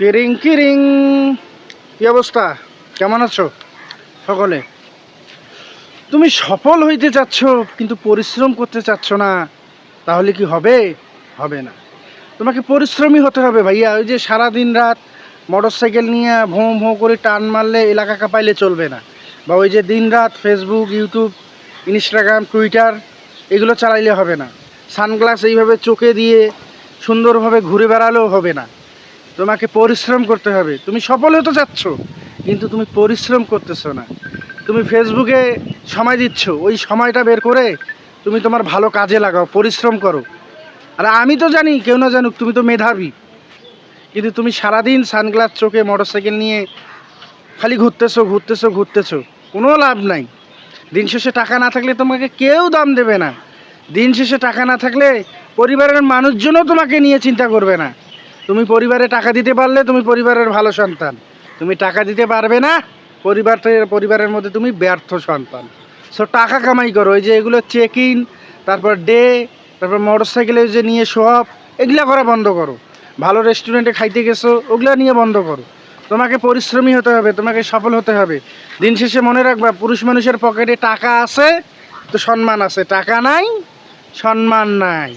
কিরিং কিরিং, কি অবস্থা? কেমন আছো সকলে? তুমি সফল হইতে চাচ্ছ কিন্তু পরিশ্রম করতে চাচ্ছ না, তাহলে কি হবে? হবে না। তোমাকে পরিশ্রমী হতে হবে ভাইয়া। ওই যে সারাদিন রাত মোটর সাইকেল নিয়ে ভোঁ ভোঁ করে টান মারলে এলাকা কাঁপাইলে চলবে না, বা ওই যে দিন রাত ফেসবুক, ইউটিউব, ইনস্টাগ্রাম, টুইটার এগুলো চালাইলে হবে না। সানগ্লাস এইভাবে চোখে দিয়ে সুন্দরভাবে ঘুরে বেড়ালেও হবে না। তোমাকে পরিশ্রম করতে হবে। তুমি সফল হতে চাচ্ছ কিন্তু তুমি পরিশ্রম করতেছো না। তুমি ফেসবুকে সময় দিচ্ছ, ওই সময়টা বের করে তুমি তোমার ভালো কাজে লাগাও, পরিশ্রম করো। আর আমি তো জানি, কেউ না জানুক, তুমি তো মেধাবী, কিন্তু তুমি সারাদিন সানগ্লাস চোখে মোটরসাইকেল নিয়ে খালি ঘুরতেছো ঘুরতেছো ঘুরতেছো, কোনো লাভ নাই। দিন শেষে টাকা না থাকলে তোমাকে কেউ দাম দেবে না। দিন শেষে টাকা না থাকলে পরিবারের মানুষজনও তোমাকে নিয়ে চিন্তা করবে না। তুমি পরিবারে টাকা দিতে পারলে তুমি পরিবারের ভালো সন্তান, তুমি টাকা দিতে পারবে না, পরিবারের মধ্যে তুমি ব্যর্থ সন্তান। সো টাকা কামাই করো। ওই যে এগুলো চেক ইন, তারপর ডে, তারপর মোটর সাইকেলে যে নিয়ে শো অফ, এগুলা করা বন্ধ করো। ভালো রেস্টুরেন্টে খাইতে গেছো, ওগুলো নিয়ে বন্ধ করো। তোমাকে পরিশ্রমী হতে হবে, তোমাকে সফল হতে হবে। দিন শেষে মনে রাখবা, পুরুষ মানুষের পকেটে টাকা আছে তো সম্মান আছে, টাকা নাই সম্মান নাই।